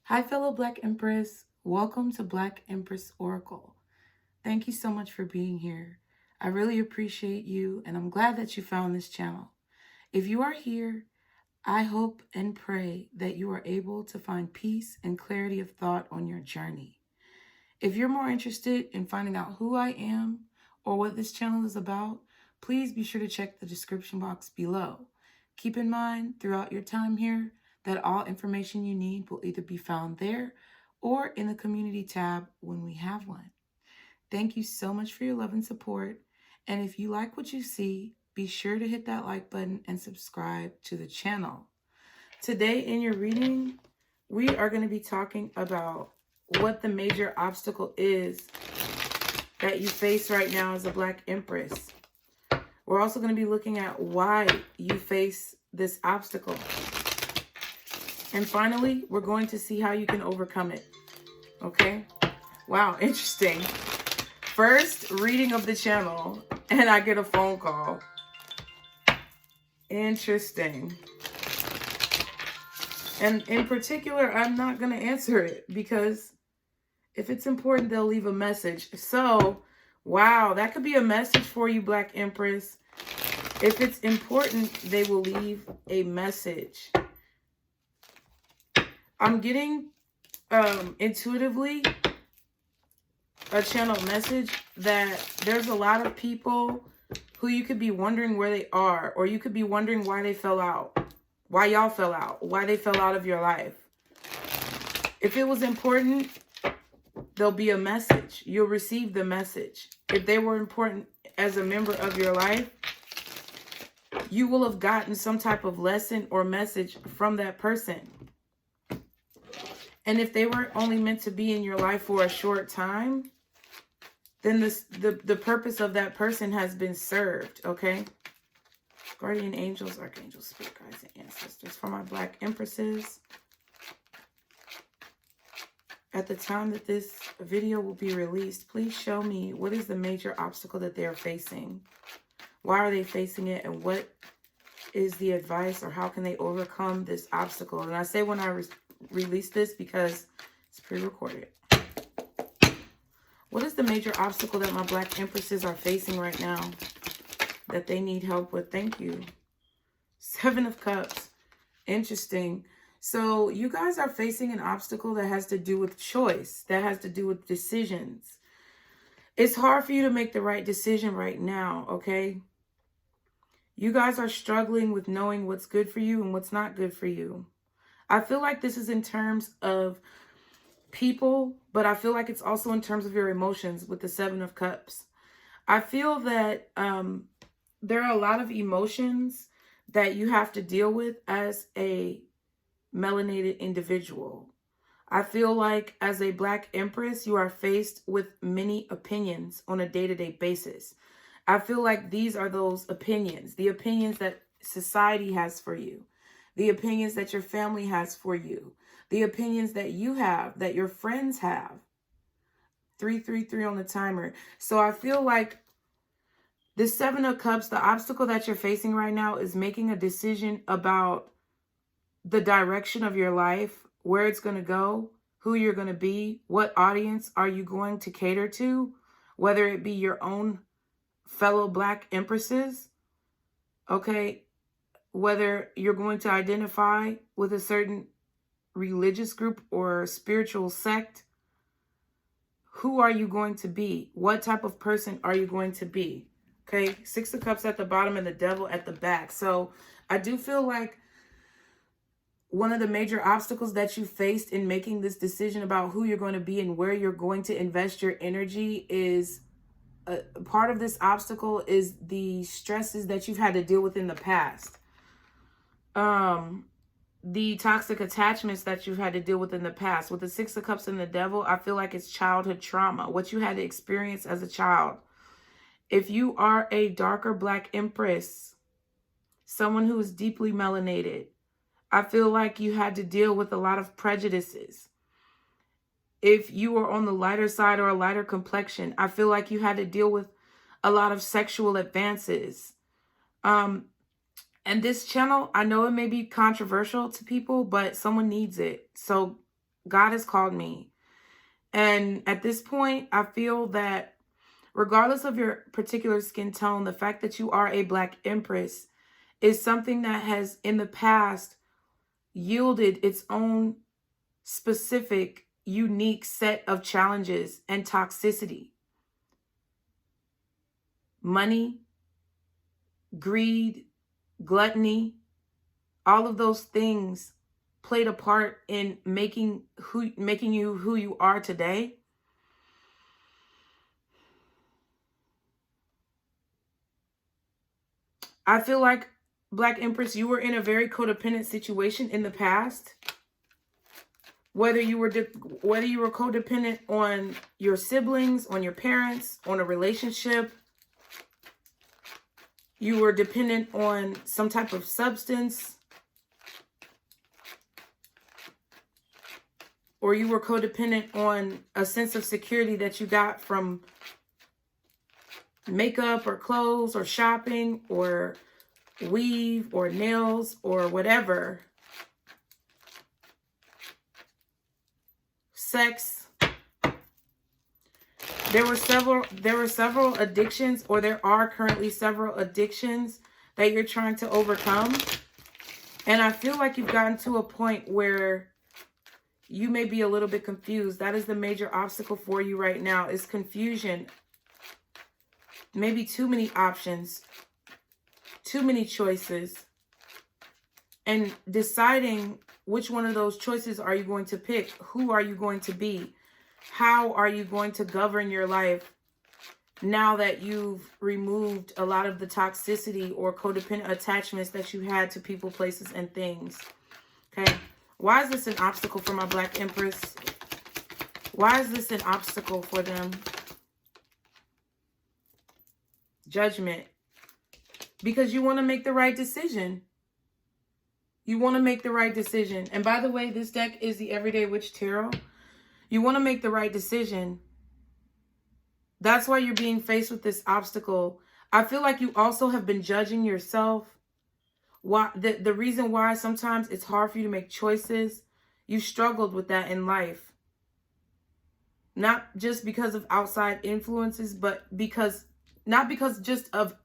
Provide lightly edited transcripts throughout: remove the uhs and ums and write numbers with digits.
Hi, fellow Black Empress. Welcome to Black Empress Oracle. Thank you so much for being here. I really appreciate you, and I'm glad that you found this channel. If you are here, I hope and pray that you are able to find peace and clarity of thought on your journey. If you're more interested in finding out who I am or what this channel is about, please be sure to check the description box below. Keep in mind throughout your time here that all information you need will either be found there or in the community tab when we have one. Thank you so much for your love and support. And if you like what you see, be sure to hit that like button and subscribe to the channel. Today in your reading, we are going to be talking about what the major obstacle is that you face right now as a Black Empress. We're also going to be looking at why you face this obstacle. And finally, we're going to see how you can overcome it. Okay? Wow, interesting. First reading of the channel, and I get a phone call. Interesting. And in particular, I'm not going to answer it because if it's important, they'll leave a message. So, wow, that could be a message for you, Black Empress. If it's important, they will leave a message. I'm getting intuitively a channel message that there's a lot of people who you could be wondering where they are, or you could be wondering why they fell out, why y'all fell out, why they fell out of your life. If it was important, there'll be a message. You'll receive the message. If they were important as a member of your life, you will have gotten some type of lesson or message from that person. And if they were only meant to be in your life for a short time, then the purpose of that person has been served, okay? Guardian angels, archangels, spirit guides, and ancestors. For my Black Empresses, at the time that this video will be released, please show me what is the major obstacle that they are facing. Why are they facing it, and what is the advice, or how can they overcome this obstacle? And I say when I release this because it's pre-recorded. What is the major obstacle that my Black Empresses are facing right now that they need help with? Thank you. 7 of Cups. Interesting. So you guys are facing an obstacle that has to do with choice, that has to do with decisions. It's hard for you to make the right decision right now, okay? You guys are struggling with knowing what's good for you and what's not good for you. I feel like this is in terms of people, but I feel like it's also in terms of your emotions with the 7 of Cups. I feel that there are a lot of emotions that you have to deal with as a melanated individual. I feel like as a Black Empress, you are faced with many opinions on a day-to-day basis. I feel like these are those opinions, the opinions that society has for you, the opinions that your family has for you, the opinions that you have, that your friends have. 333 on the timer. So I feel like the 7 of Cups, the obstacle that you're facing right now is making a decision about the direction of your life, where it's going to go, who you're going to be, what audience are you going to cater to, whether it be your own fellow Black Empresses, okay, whether you're going to identify with a certain religious group or spiritual sect. Who are you going to be? What type of person are you going to be? Okay, 6 of Cups at the bottom and the Devil at the back. So I do feel like one of the major obstacles that you faced in making this decision about who you're going to be and where you're going to invest your energy is part of this obstacle is the stresses that you've had to deal with in the past. The toxic attachments that you've had to deal with in the past. With the 6 of Cups and the Devil, I feel like it's childhood trauma, what you had to experience as a child. If you are a darker Black Empress, someone who is deeply melanated, I feel like you had to deal with a lot of prejudices. If you were on the lighter side or a lighter complexion, I feel like you had to deal with a lot of sexual advances. And this channel, I know it may be controversial to people, but someone needs it. So God has called me. And at this point, I feel that regardless of your particular skin tone, the fact that you are a Black Empress is something that has in the past yielded its own specific, unique set of challenges and toxicity. Money, greed, gluttony, all of those things played a part in making you who you are today. I feel like, Black Empress, you were in a very codependent situation in the past. Whether you were codependent on your siblings, on your parents, on a relationship, you were dependent on some type of substance, or you were codependent on a sense of security that you got from makeup or clothes or shopping or weave or nails or whatever. Sex. There were several addictions, or there are currently several addictions that you're trying to overcome. And I feel like you've gotten to a point where you may be a little bit confused. That is the major obstacle for you right now, is confusion. Maybe too many options, too many choices, and deciding which one of those choices are you going to pick? Who are you going to be? How are you going to govern your life now that you've removed a lot of the toxicity or codependent attachments that you had to people, places, and things? Okay. Why is this an obstacle for my Black Empress? Why is this an obstacle for them? Judgment. Because you want to make the right decision. You want to make the right decision. And by the way, this deck is the Everyday Witch Tarot. You want to make the right decision. That's why you're being faced with this obstacle. I feel like you also have been judging yourself. Why the reason why sometimes it's hard for you to make choices, you struggled with that in life. Not just because of outside influences, but not because just of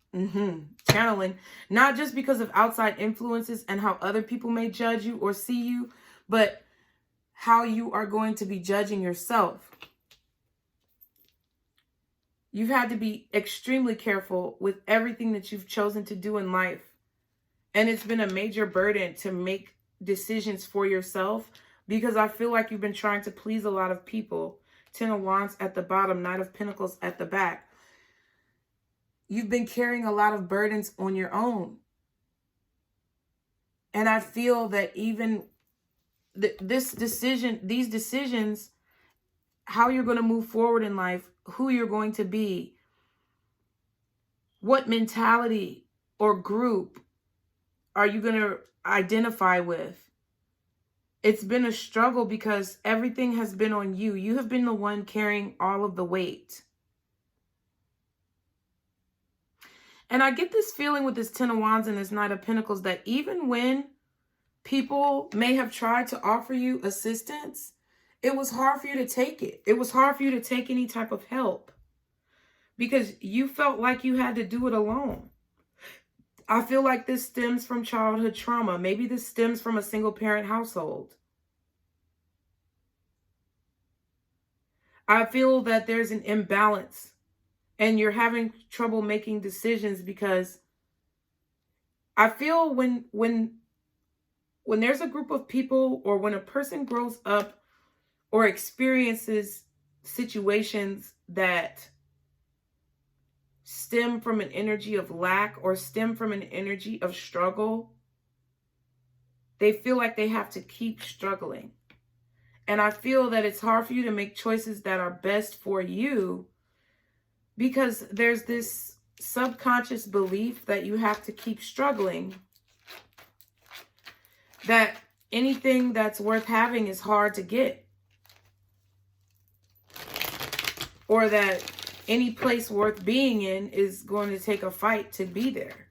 channeling, not just because of outside influences and how other people may judge you or see you, but how you are going to be judging yourself. You've had to be extremely careful with everything that you've chosen to do in life. And it's been a major burden to make decisions for yourself, because I feel like you've been trying to please a lot of people. Ten of Wands at the bottom, Knight of Pentacles at the back. You've been carrying a lot of burdens on your own. And I feel that even these decisions, how you're going to move forward in life, who you're going to be, what mentality or group are you going to identify with? It's been a struggle because everything has been on you. You have been the one carrying all of the weight. And I get this feeling with this Ten of Wands and this Knight of Pentacles that even when people may have tried to offer you assistance, it was hard for you to take it. It was hard for you to take any type of help because you felt like you had to do it alone. I feel like this stems from childhood trauma. Maybe this stems from a single parent household. I feel that there's an imbalance and you're having trouble making decisions because I feel when there's a group of people or when a person grows up or experiences situations that stem from an energy of lack or stem from an energy of struggle, they feel like they have to keep struggling. And I feel that it's hard for you to make choices that are best for you because there's this subconscious belief that you have to keep struggling, that anything that's worth having is hard to get, or that any place worth being in is going to take a fight to be there.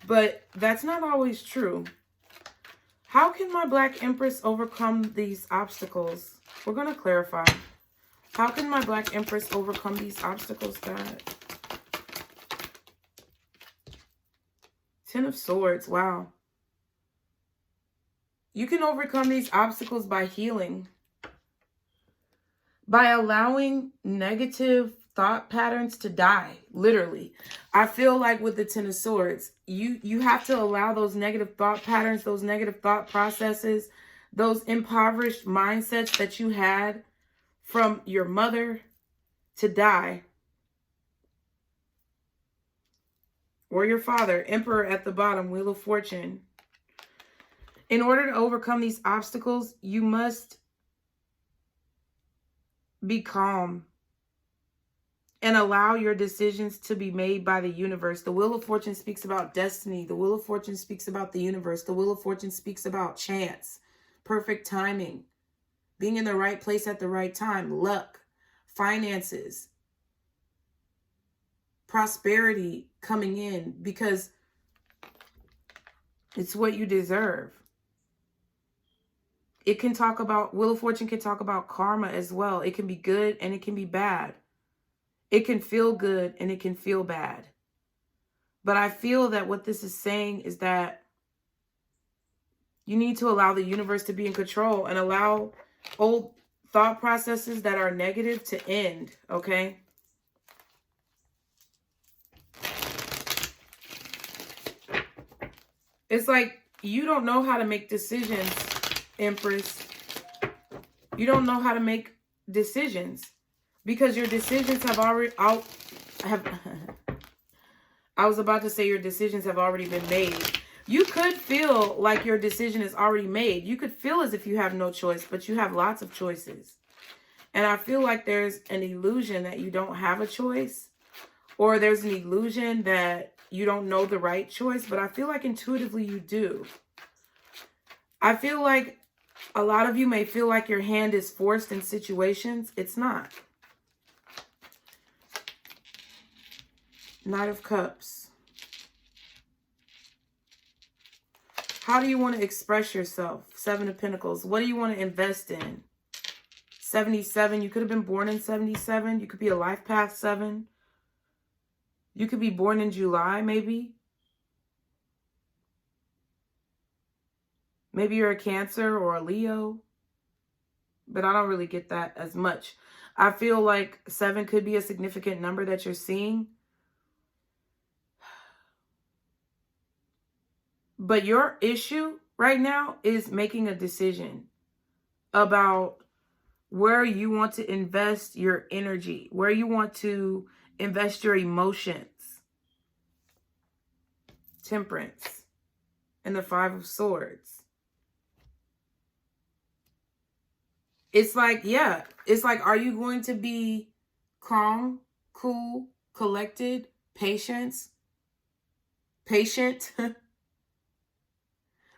But that's not always true. How can my Black Empress overcome these obstacles? We're going to clarify. How can my Black Empress overcome these obstacles, God? Ten of Swords. Wow. You can overcome these obstacles by healing. By allowing negative thought patterns to die, literally. I feel like with the Ten of Swords, you have to allow those negative thought patterns, those negative thought processes, those impoverished mindsets that you had from your mother to die. Or your father, Emperor at the bottom, Wheel of Fortune. In order to overcome these obstacles, you must be calm and allow your decisions to be made by the universe. The Wheel of Fortune speaks about destiny. The Wheel of Fortune speaks about the universe. The Wheel of Fortune speaks about chance, perfect timing, being in the right place at the right time, luck, finances, prosperity coming in, because it's what you deserve. It can talk about, Wheel of Fortune can talk about karma as well. It can be good and it can be bad. It can feel good and it can feel bad. But I feel that what this is saying is that you need to allow the universe to be in control and allow old thought processes that are negative to end, okay? It's like you don't know how to make decisions, Empress. You don't know how to make decisions because your decisions have already I was about to say your decisions have already been made. You could feel like your decision is already made. You could feel as if you have no choice, but you have lots of choices. And I feel like there's an illusion that you don't have a choice, or there's an illusion that you don't know the right choice, but I feel like intuitively you do. I feel like a lot of you may feel like your hand is forced in situations. It's not. Knight of Cups. How do you want to express yourself? Seven of Pentacles. What do you want to invest in? 77. You could have been born in 77. You could be a life path 7. You could be born in July, maybe. Maybe you're a Cancer or a Leo. But I don't really get that as much. I feel like 7 could be a significant number that you're seeing. But your issue right now is making a decision about where you want to invest your energy, where you want to invest your emotions. Temperance and the 5 of Swords. It's like, yeah, it's like, are you going to be calm, cool, collected, patient?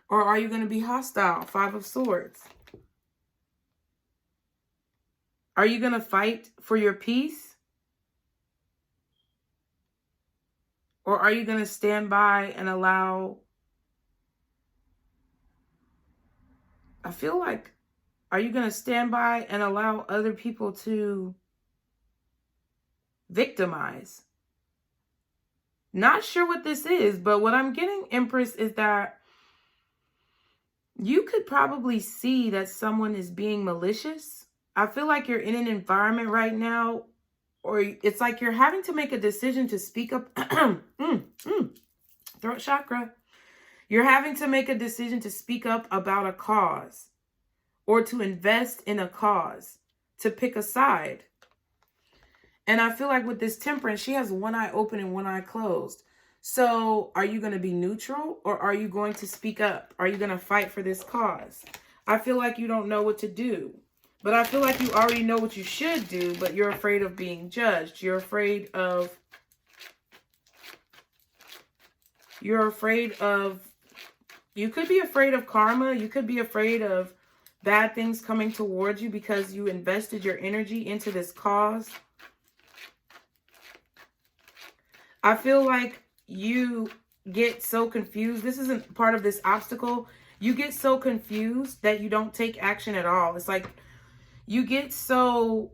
Or are you going to be hostile? 5 of Swords. Are you going to fight for your peace? Or are you going to stand by and allow... I feel like, are you going to stand by and allow other people to victimize? Not sure what this is, but what I'm getting, Empress, is that you could probably see that someone is being malicious. I feel like you're in an environment right now, or it's like you're having to make a decision to speak up. Throat chakra. You're having to make a decision to speak up about a cause or to invest in a cause, to pick a side. And I feel like with this Temperance, she has one eye open and one eye closed. So are you going to be neutral, or are you going to speak up? Are you going to fight for this cause? I feel like you don't know what to do. But I feel like you already know what you should do, but you're afraid of being judged. You're afraid of... You could be afraid of karma. You could be afraid of bad things coming towards you because you invested your energy into this cause. I feel like you get so confused. This isn't part of this obstacle. You get so confused that you don't take action at all. It's like you get so,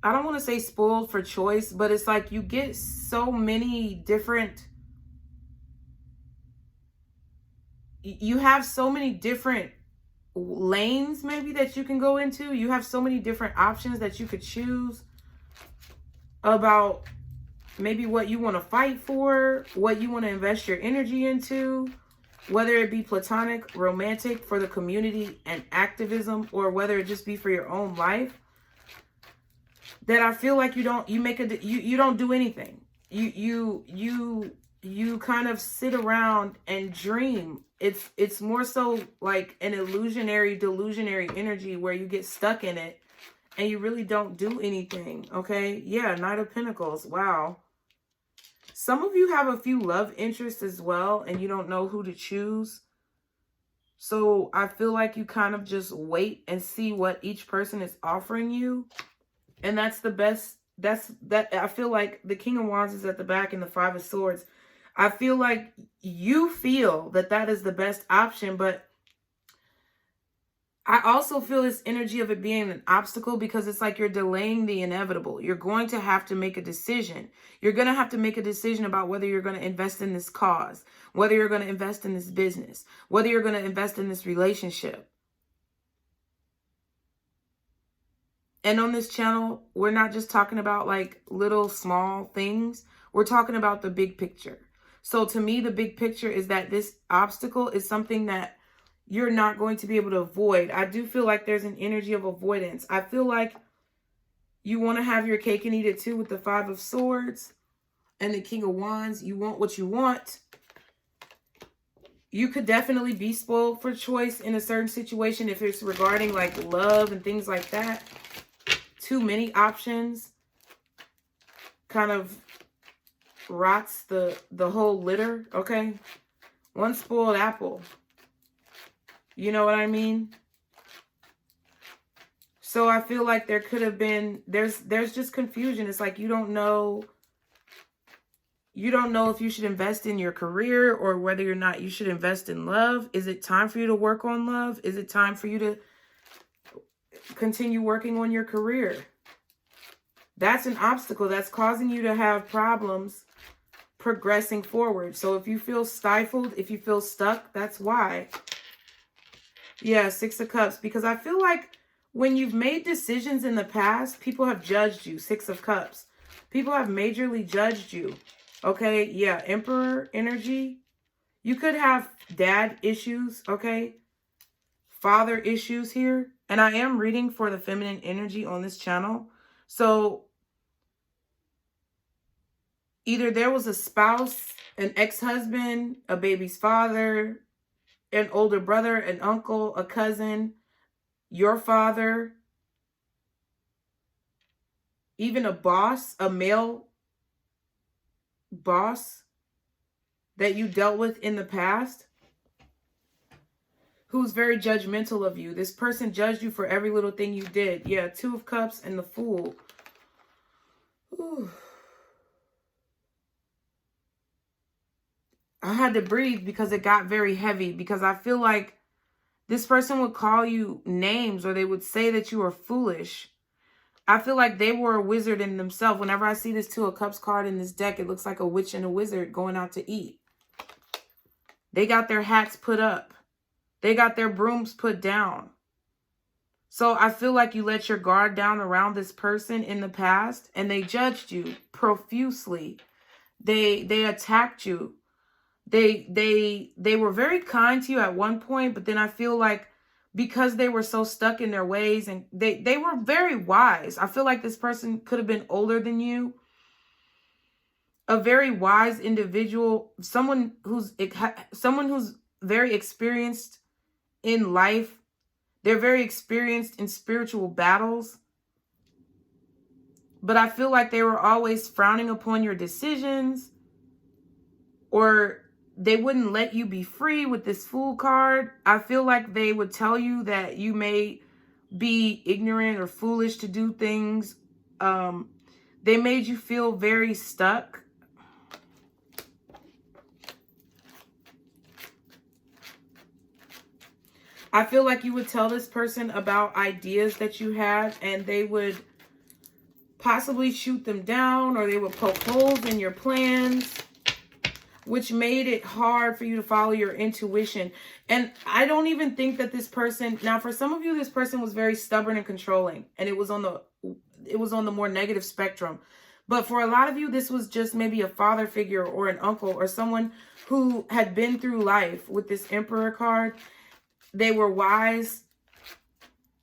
I don't want to say spoiled for choice, but it's like you get so many different, you have so many different lanes maybe that you can go into. You have so many different options that you could choose about maybe what you want to fight for, what you want to invest your energy into, whether it be platonic, romantic, for the community and activism, or whether it just be for your own life. That I feel like you don't do anything. You kind of sit around and dream. It's more so like an delusionary energy where you get stuck in it and you really don't do anything. Okay. Yeah. Knight of Pentacles. Wow. Some of you have a few love interests as well, and you don't know who to choose. So I feel like you kind of just wait and see what each person is offering you. And that's the best. I feel like the King of Wands is at the back and the Five of Swords. I feel like you feel that is the best option, but I also feel this energy of it being an obstacle because it's like you're delaying the inevitable. You're going to have to make a decision. You're going to have to make a decision about whether you're going to invest in this cause, whether you're going to invest in this business, whether you're going to invest in this relationship. And on this channel, we're not just talking about like little small things. We're talking about the big picture. So to me, the big picture is that this obstacle is something that you're not going to be able to avoid. I do feel like there's an energy of avoidance. I feel like you want to have your cake and eat it too with the Five of Swords and the King of Wands. You want what you want. You could definitely be spoiled for choice in a certain situation if it's regarding like love and things like that. Too many options kind of rots the whole litter, okay? One spoiled apple. You know what I mean? So I feel like there could have been, there's just confusion. It's like you don't know if you should invest in your career or whether or not you should invest in love. Is it time for you to work on love? Is it time for you to continue working on your career? That's an obstacle that's causing you to have problems progressing forward. So if you feel stifled, if you feel stuck, that's why. Yeah, Six of Cups. Because I feel like when you've made decisions in the past, people have judged you. Six of Cups. People have majorly judged you. Okay, yeah, Emperor energy. You could have dad issues, okay? Father issues here. And I am reading for the feminine energy on this channel. So either there was a spouse, an ex-husband, a baby's father, an older brother, an uncle, a cousin, your father, even a boss, a male boss that you dealt with in the past who's very judgmental of you. This person judged you for every little thing you did. Yeah, Two of Cups and the Fool. Ooh. I had to breathe because it got very heavy, because I feel like this person would call you names or they would say that you are foolish. I feel like they were a wizard in themselves. Whenever I see this Two of Cups card in this deck, it looks like a witch and a wizard going out to eat. They got their hats put up. They got their brooms put down. So I feel like you let your guard down around this person in the past and they judged you profusely. They attacked you. They were very kind to you at one point, but then I feel like because they were so stuck in their ways and they were very wise. I feel like this person could have been older than you. A very wise individual, someone who's very experienced in life. They're very experienced in spiritual battles. But I feel like they were always frowning upon your decisions, or they wouldn't let you be free with this Fool card. I feel like they would tell you that you may be ignorant or foolish to do things. They made you feel very stuck. I feel like you would tell this person about ideas that you have, and they would possibly shoot them down, or they would poke holes in your plans, which made it hard for you to follow your intuition. And I don't even think that this person, now for some of you, this person was very stubborn and controlling, and it was on the more negative spectrum. But for a lot of you, this was just maybe a father figure or an uncle or someone who had been through life. With this Emperor card, they were wise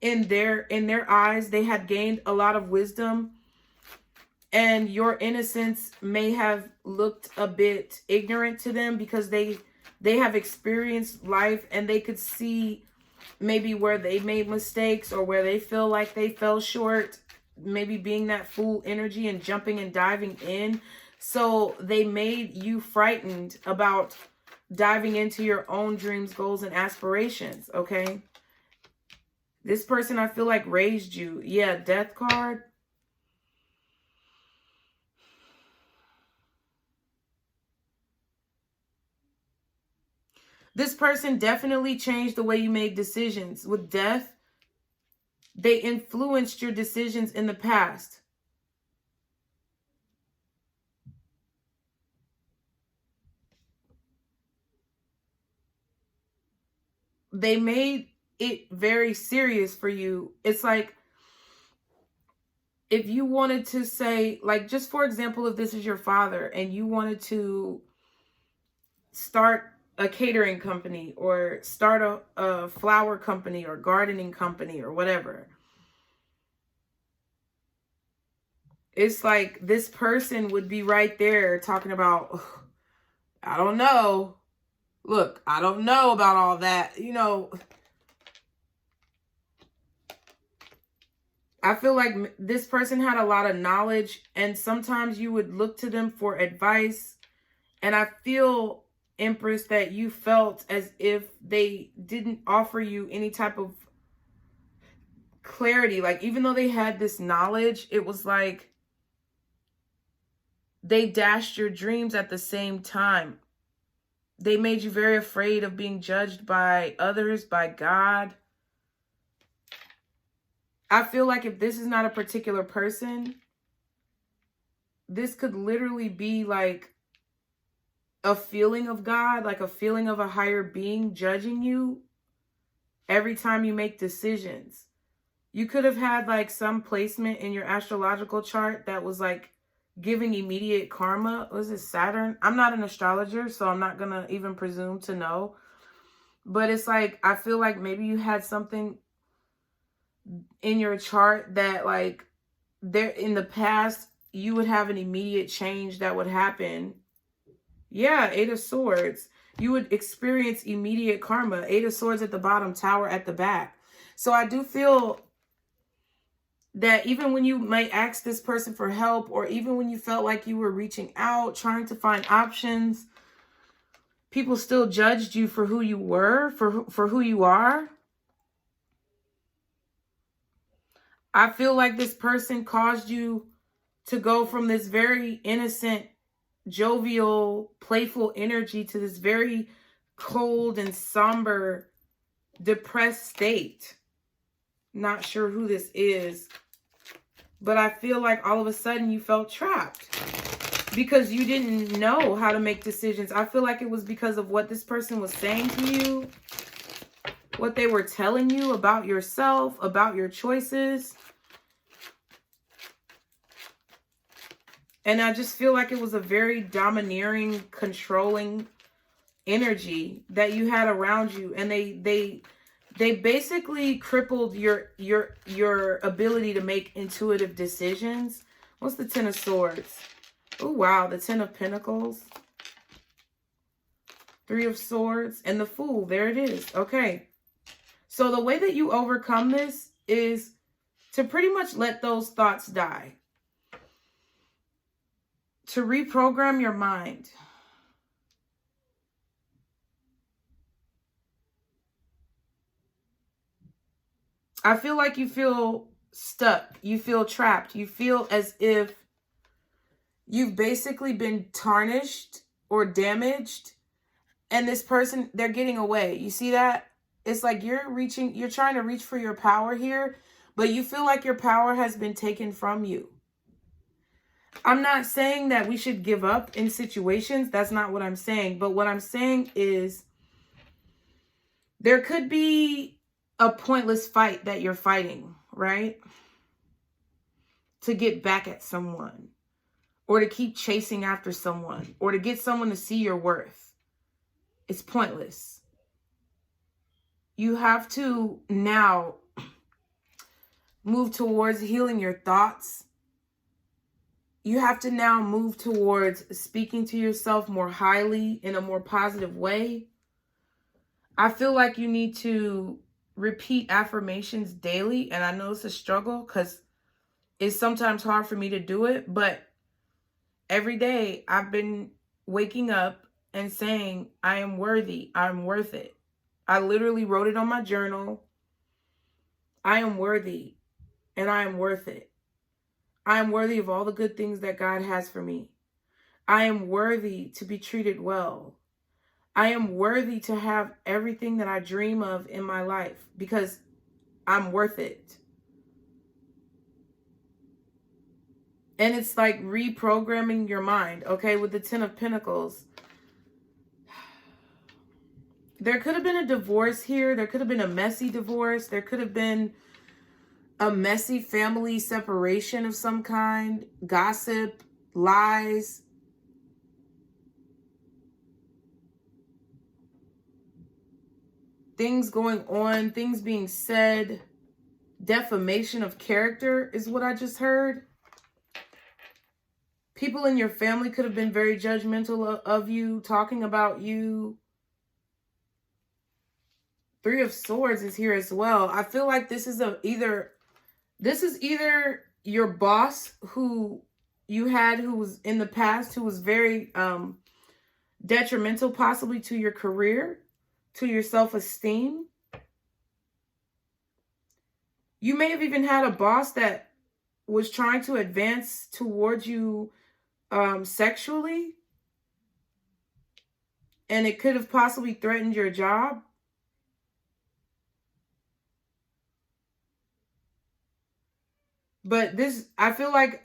in their eyes. They had gained a lot of wisdom, and your innocence may have looked a bit ignorant to them because they have experienced life, and they could see maybe where they made mistakes or where they feel like they fell short, maybe being that fool energy and jumping and diving in. So they made you frightened about diving into your own dreams, goals, and aspirations, okay? This person, I feel like, raised you. Yeah, Death card. This person definitely changed the way you made decisions. With Death, they influenced your decisions in the past. They made it very serious for you. It's like, if you wanted to say, like, just for example, if this is your father and you wanted to start a catering company or start a flower company or gardening company or whatever, it's like this person would be right there talking about, I don't know. Look, I don't know about all that. You know, I feel like this person had a lot of knowledge, and sometimes you would look to them for advice. And I feel, Empress, that you felt as if they didn't offer you any type of clarity. Like, even though they had this knowledge, it was like they dashed your dreams at the same time. They made you very afraid of being judged by others, by God. I feel like if this is not a particular person, this could literally be like a feeling of God, like a feeling of a higher being judging you every time you make decisions. You could have had like some placement in your astrological chart that was like giving immediate karma. Was it Saturn? I'm not an astrologer, so I'm not gonna even presume to know. But it's like, I feel like maybe you had something in your chart that, like, there in the past, you would have an immediate change that would happen. Yeah, Eight of Swords. You would experience immediate karma. Eight of Swords at the bottom, Tower at the back. So I do feel that even when you might ask this person for help, or even when you felt like you were reaching out, trying to find options, people still judged you for who you were, for who you are. I feel like this person caused you to go from this very innocent, jovial, playful energy to this very cold and somber, depressed state. Not sure who this is, but I feel like all of a sudden you felt trapped because you didn't know how to make decisions. I feel like it was because of what this person was saying to you, what they were telling you about yourself, about your choices. And I just feel like it was a very domineering, controlling energy that you had around you. And they basically crippled your ability to make intuitive decisions. What's the Ten of Swords? Oh, wow. The Ten of Pentacles. Three of Swords. And the Fool. There it is. Okay. So the way that you overcome this is to pretty much let those thoughts die. To reprogram your mind. I feel like you feel stuck. You feel trapped. You feel as if you've basically been tarnished or damaged. And this person, they're getting away. You see that? it's like you're trying to reach for your power here, but you feel like your power has been taken from you. I'm not saying that we should give up in situations. That's not what I'm saying. But what I'm saying is there could be a pointless fight that you're fighting, right? To get back at someone, or to keep chasing after someone, or to get someone to see your worth. It's pointless. You have to now move towards healing your thoughts. You have to now move towards speaking to yourself more highly in a more positive way. I feel like you need to repeat affirmations daily. And I know it's a struggle because it's sometimes hard for me to do it. But every day I've been waking up and saying, I am worthy. I'm worth it. I literally wrote it on my journal. I am worthy and I am worth it. I am worthy of all the good things that God has for me. I am worthy to be treated well. I am worthy to have everything that I dream of in my life because I'm worth it. And it's like reprogramming your mind, okay? With the 10 of Pentacles. There could have been a divorce here. There could have been a messy divorce. There could have been a messy family separation of some kind. Gossip, lies. Things going on, things being said. Defamation of character is what I just heard. People in your family could have been very judgmental of you, talking about you. 3 of Swords is here as well. I feel like this is either your boss who you had, who was in the past, who was very detrimental possibly to your career, to your self-esteem. You may have even had a boss that was trying to advance towards you sexually, and it could have possibly threatened your job. But this, I feel like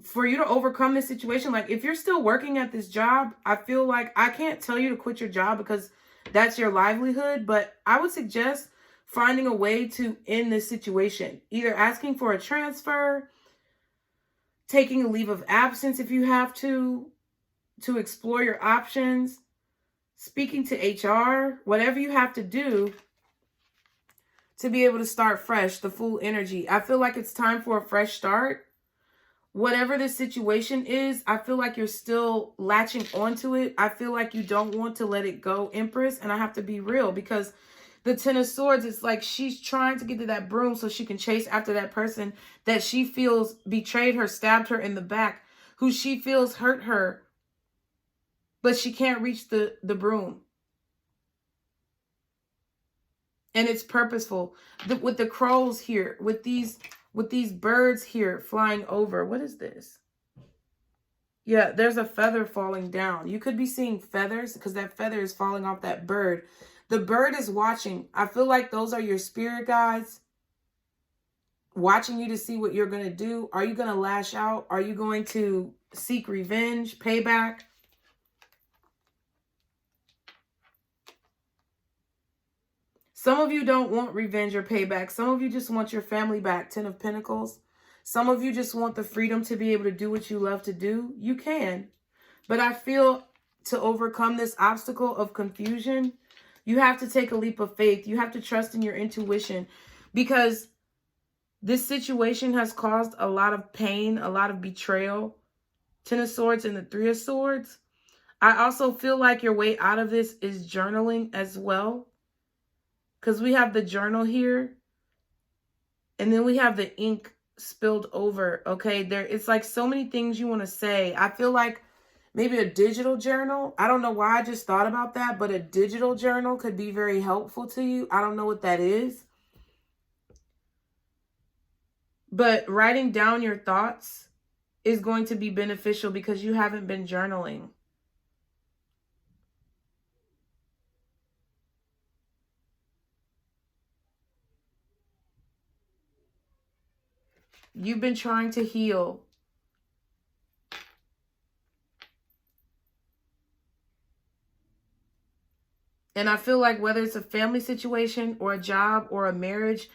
for you to overcome this situation, like if you're still working at this job, I feel like I can't tell you to quit your job because that's your livelihood, but I would suggest finding a way to end this situation. Either asking for a transfer, taking a leave of absence if you have to explore your options, speaking to HR, whatever you have to do to be able to start fresh, the full energy. I feel like it's time for a fresh start. Whatever the situation is, I feel like you're still latching onto it. I feel like you don't want to let it go, Empress. And I have to be real because the 10 of Swords, it's like she's trying to get to that broom so she can chase after that person that she feels betrayed her, stabbed her in the back, who she feels hurt her, but she can't reach the broom. And it's purposeful. With the crows here, with these birds here flying over. What is this? Yeah, there's a feather falling down. You could be seeing feathers because that feather is falling off that bird. The bird is watching. I feel like those are your spirit guides watching you to see what you're going to do. Are you going to lash out? Are you going to seek revenge, payback? Some of you don't want revenge or payback. Some of you just want your family back, 10 of Pentacles. Some of you just want the freedom to be able to do what you love to do. You can. But I feel to overcome this obstacle of confusion, you have to take a leap of faith. You have to trust in your intuition because this situation has caused a lot of pain, a lot of betrayal. 10 of Swords and the 3 of Swords. I also feel like your way out of this is journaling as well. Because we have the journal here. And then we have the ink spilled over. Okay, it's like so many things you want to say. I feel like maybe a digital journal. I don't know why I just thought about that. But a digital journal could be very helpful to you. I don't know what that is. But writing down your thoughts is going to be beneficial because you haven't been journaling. You've been trying to heal. And I feel like whether it's a family situation or a job or a marriage,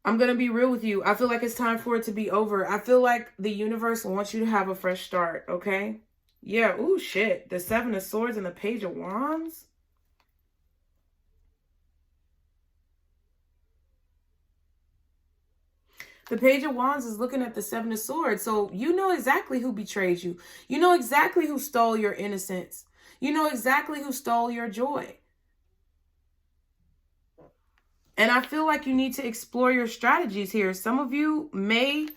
I'm going to be real with you. I feel like it's time for it to be over. I feel like the universe wants you to have a fresh start, okay? Yeah, ooh, shit. The 7 of Swords and the Page of Wands. The Page of Wands is looking at the 7 of Swords. So you know exactly who betrayed you. You know exactly who stole your innocence. You know exactly who stole your joy. And I feel like you need to explore your strategies here. Some of you may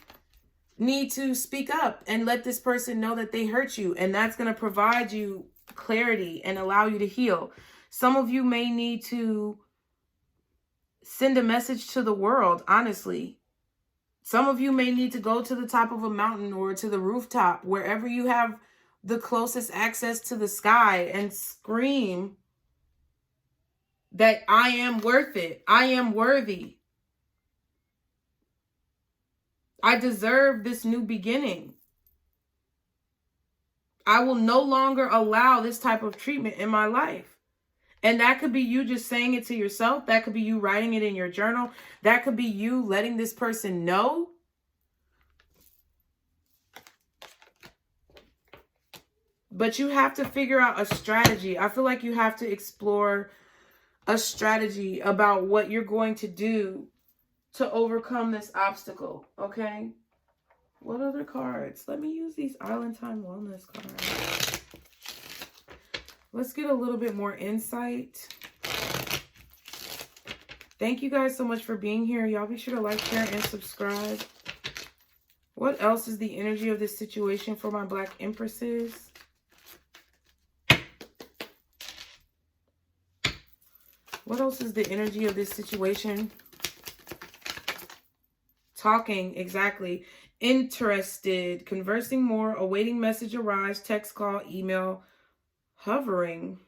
need to speak up and let this person know that they hurt you. And that's going to provide you clarity and allow you to heal. Some of you may need to send a message to the world, honestly. Some of you may need to go to the top of a mountain or to the rooftop, wherever you have the closest access to the sky, and scream that I am worth it. I am worthy. I deserve this new beginning. I will no longer allow this type of treatment in my life. And that could be you just saying it to yourself. That could be you writing it in your journal. That could be you letting this person know. But you have to figure out a strategy. I feel like you have to explore a strategy about what you're going to do to overcome this obstacle, okay? What other cards? Let me use these Island Time Wellness cards. Let's get a little bit more insight. Thank you guys so much for being here. Y'all be sure to like, share, and subscribe. What else is the energy of this situation for my Black Empresses? What else is the energy of this situation? Talking, exactly. Interested, conversing more, awaiting message arrives, text, call, email, hovering.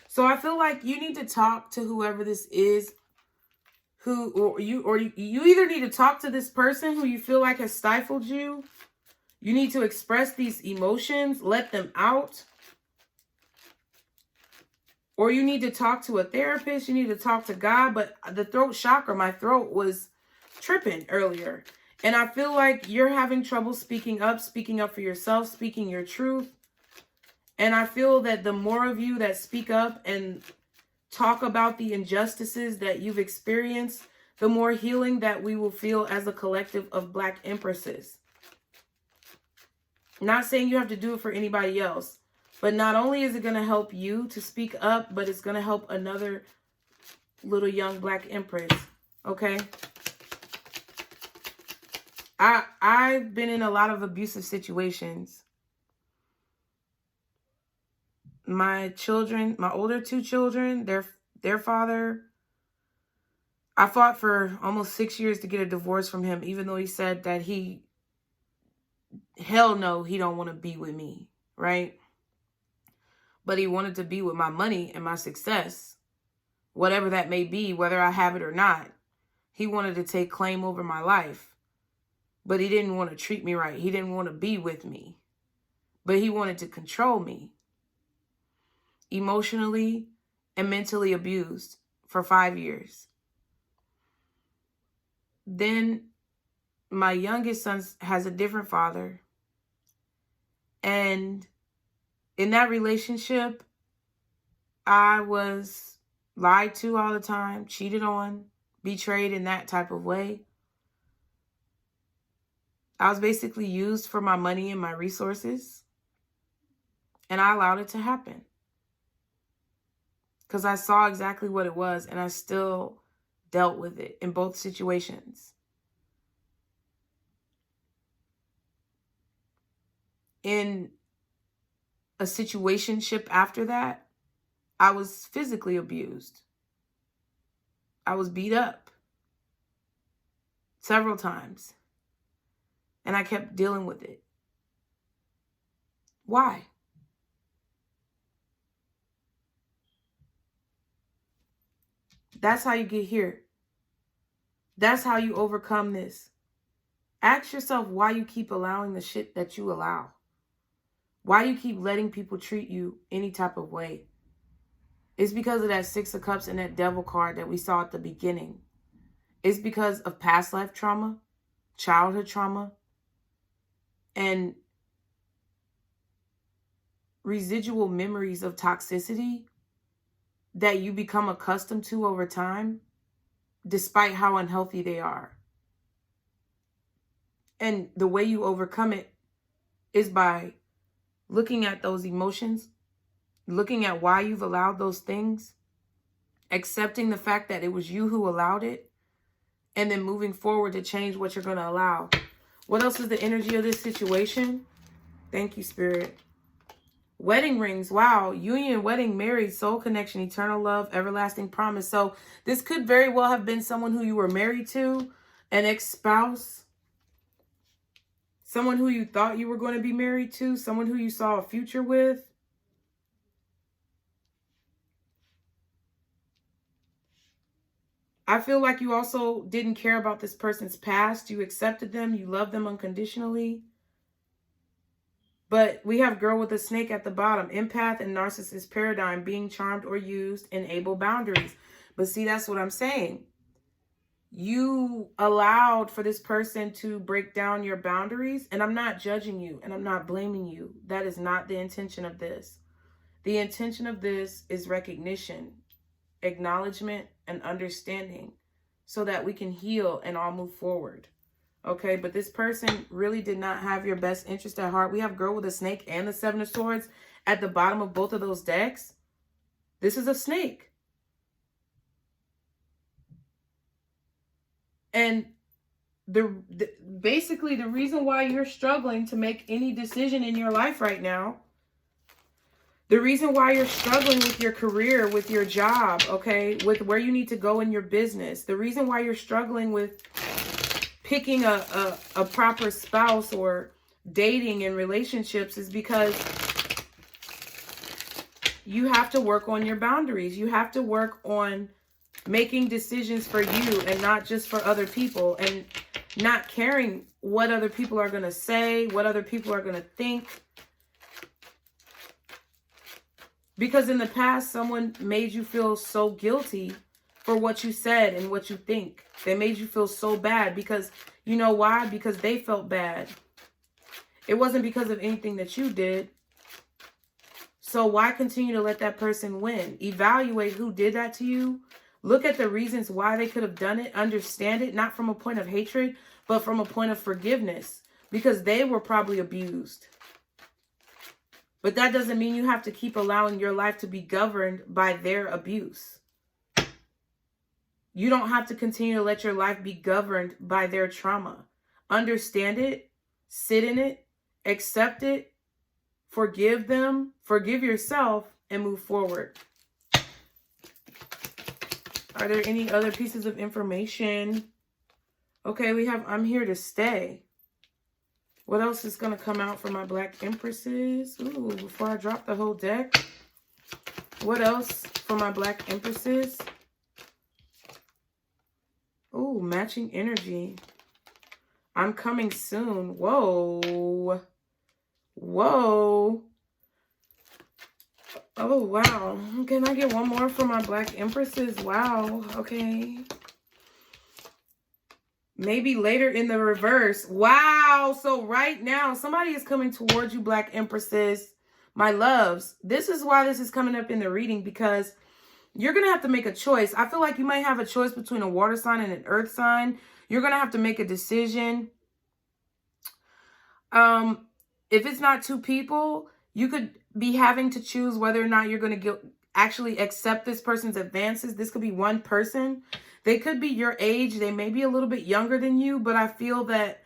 So I feel like you need to talk to whoever this is, you either need to talk to this person who you feel like has stifled you. You need to express these emotions, let them out. Or you need to talk to a therapist. You need to talk to God. But the throat chakra, my throat was tripping earlier. And I feel like you're having trouble speaking up for yourself, speaking your truth. And I feel that the more of you that speak up and talk about the injustices that you've experienced, the more healing that we will feel as a collective of Black Empresses. Not saying you have to do it for anybody else. But not only is it going to help you to speak up, but it's going to help another little young Black Empress. Okay? I've been in a lot of abusive situations. My children, my older 2 children, their father, I fought for almost 6 years to get a divorce from him, even though he said that hell no, he don't want to be with me, right? But he wanted to be with my money and my success, whatever that may be, whether I have it or not. He wanted to take claim over my life, but he didn't want to treat me right. He didn't want to be with me, but he wanted to control me. Emotionally and mentally abused for 5 years. Then my youngest son has a different father. And in that relationship, I was lied to all the time, cheated on, betrayed in that type of way. I was basically used for my money and my resources. And I allowed it to happen. Because I saw exactly what it was, and I still dealt with it in both situations. In a situationship after that, I was physically abused. I was beat up several times. And I kept dealing with it. Why? That's how you get here. That's how you overcome this. Ask yourself why you keep allowing the shit that you allow. Why you keep letting people treat you any type of way. It's because of that Six of Cups and that Devil card that we saw at the beginning. It's because of past life trauma, childhood trauma, and residual memories of toxicity that you become accustomed to over time, despite how unhealthy they are. And the way you overcome it is by looking at those emotions, looking at why you've allowed those things, accepting the fact that it was you who allowed it, and then moving forward to change what you're going to allow. What else is the energy of this situation? Thank you, Spirit. Wedding rings. Wow. Union, wedding, married, soul connection, eternal love, everlasting promise. So this could very well have been someone who you were married to, an ex-spouse, someone who you thought you were going to be married to, someone who you saw a future with. I feel like you also didn't care about this person's past. You accepted them. You loved them unconditionally. But we have girl with a snake at the bottom. Empath and narcissist paradigm, being charmed or used, enable boundaries. But see, that's what I'm saying. You allowed for this person to break down your boundaries. And I'm not judging you and I'm not blaming you. That is not the intention of this. The intention of this is recognition, acknowledgement, and understanding so that we can heal and all move forward. Okay, but this person really did not have your best interest at heart. We have girl with a snake and the Seven of Swords at the bottom of both of those decks. This is a snake. And basically the reason why you're struggling to make any decision in your life right now, the reason why you're struggling with your career, with your job, okay, with where you need to go in your business, the reason why you're struggling with picking a proper spouse or dating and relationships is because you have to work on your boundaries. You have to work on making decisions for you and not just for other people, and not caring what other people are going to say, what other people are going to think. Because in the past, someone made you feel so guilty for what you said and what you think. They made you feel so bad because, you know why? Because they felt bad. It wasn't because of anything that you did. So why continue to let that person win? Evaluate who did that to you. Look at the reasons why they could have done it. Understand it, not from a point of hatred, but from a point of forgiveness. Because they were probably abused. But that doesn't mean you have to keep allowing your life to be governed by their abuse. You don't have to continue to let your life be governed by their trauma. Understand it, sit in it, accept it, forgive them, forgive yourself, and move forward. Are there any other pieces of information? Okay, we have I'm here to stay. What else is going to come out for my Black Empresses? Ooh, before I drop the whole deck. What else for my Black Empresses? Ooh, matching energy. I'm coming soon. Whoa. Whoa. Oh, wow. Can I get one more for my Black Empresses? Wow. Okay. Maybe later in the reverse. Wow. So right now, somebody is coming towards you, Black Empresses. My loves. This is why this is coming up in the reading, because you're going to have to make a choice. I feel like you might have a choice between a water sign and an earth sign. You're going to have to make a decision. If it's not two people, you could be having to choose whether or not you're going to actually accept this person's advances. This could be one person. They could be your age. They may be a little bit younger than you, but I feel that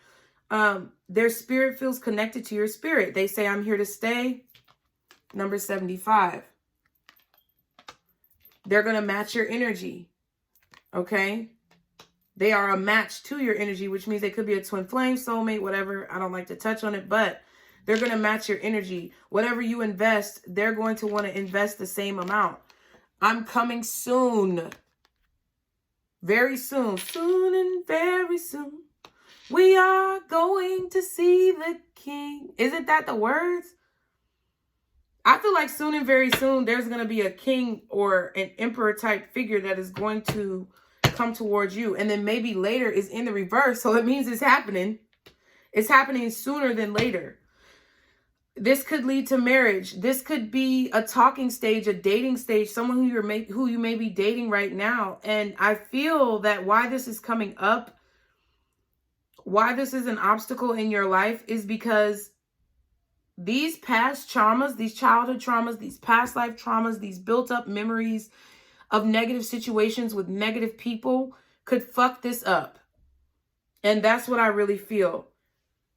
their spirit feels connected to your spirit. They say, I'm here to stay. Number 75. They're going to match your energy. Okay? They are a match to your energy, which means they could be a twin flame, soulmate, whatever. I don't like to touch on it, but they're going to match your energy. Whatever you invest, they're going to want to invest the same amount. I'm coming soon. Very soon. Soon and very soon. We are going to see the king. Isn't that the words? I feel like soon and very soon, there's going to be a king or an emperor type figure that is going to come towards you. And then maybe later is in the reverse. So it means it's happening. It's happening sooner than later. This could lead to marriage. This could be a talking stage, a dating stage, someone who you may be dating right now. And I feel that why this is coming up, why this is an obstacle in your life is because these past traumas, these childhood traumas, these past life traumas, these built up memories of negative situations with negative people could fuck this up. And that's what I really feel.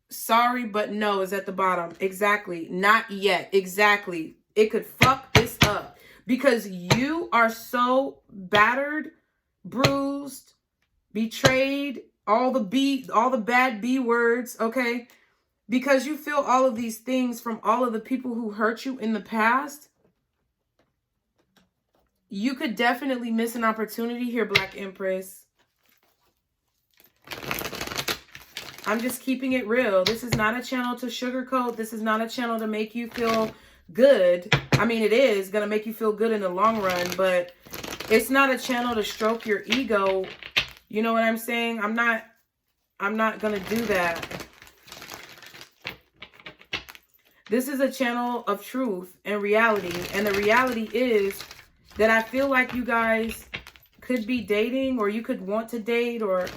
Sorry, but no is at the bottom. Exactly. Not yet. Exactly. It could fuck this up because you are so battered, bruised, betrayed, all the bad B words, okay? Because you feel all of these things from all of the people who hurt you in the past. You could definitely miss an opportunity here, Black Empress. I'm just keeping it real. This is not a channel to sugarcoat. This is not a channel to make you feel good. I mean, it is going to make you feel good in the long run, but it's not a channel to stroke your ego. You know what I'm saying? I'm not going to do that. This is a channel of truth and reality. And the reality is that I feel like you guys could be dating, or you could want to date, or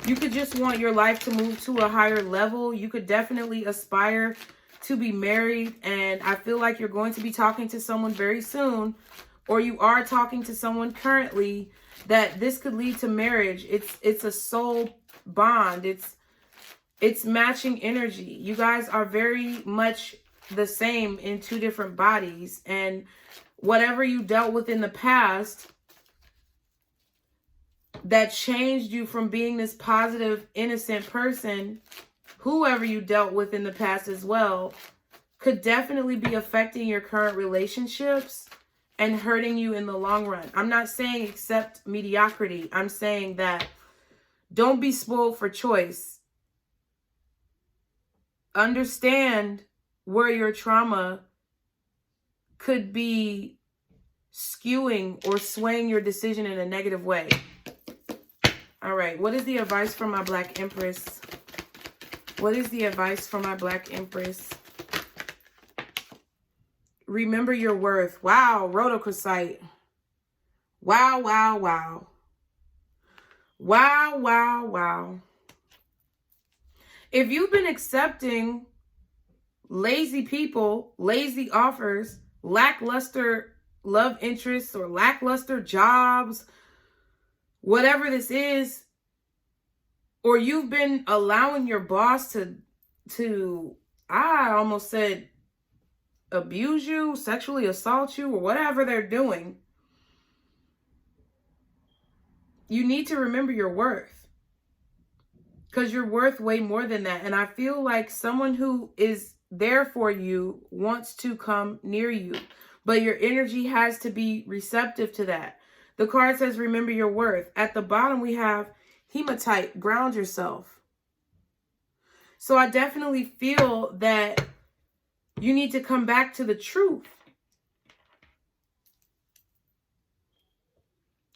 you could just want your life to move to a higher level. You could definitely aspire to be married. And I feel like you're going to be talking to someone very soon, or you are talking to someone currently, that this could lead to marriage. It's a soul bond. It's matching energy. You guys are very much the same in two different bodies, and whatever you dealt with in the past that changed you from being this positive, innocent person, whoever you dealt with in the past as well, could definitely be affecting your current relationships and hurting you in the long run. I'm not saying accept mediocrity. I'm saying that don't be spoiled for choice. Understand where your trauma could be skewing or swaying your decision in a negative way. All right, what is the advice from my Black Empress? What is the advice from my Black Empress? Remember your worth. Wow, rhodochrosite. Wow, wow, wow. Wow, wow, wow. If you've been accepting lazy people, lazy offers, lackluster love interests, or lackluster jobs, whatever this is, or you've been allowing your boss to I almost said abuse you, sexually assault you, or whatever they're doing, you need to remember your worth. Because you're worth way more than that. And I feel like someone who is there for you wants to come near you, but your energy has to be receptive to that. The card says, remember your worth. At the bottom, we have hematite, ground yourself. So I definitely feel that you need to come back to the truth.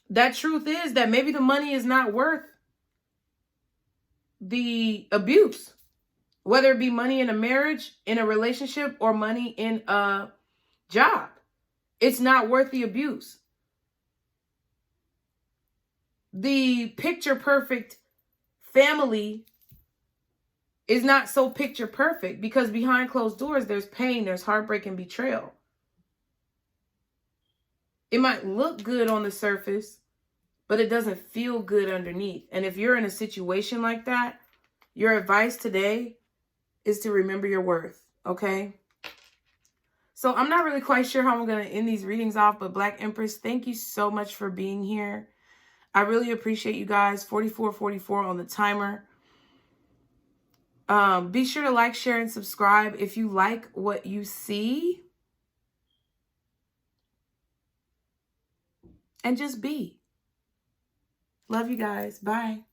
That truth is that maybe the money is not worth the abuse. Whether it be money in a marriage, in a relationship, or money in a job. It's not worth the abuse. The picture perfect family is not so picture perfect, because behind closed doors, there's pain, there's heartbreak, and betrayal. It might look good on the surface, but it doesn't feel good underneath. And if you're in a situation like that, your advice today is to remember your worth, okay? So I'm not really quite sure how I'm going to end these readings off, but Black Empress, thank you so much for being here. I really appreciate you guys. 4444 on the timer. Be sure to like, share, and subscribe if you like what you see. And just be. Love you guys. Bye.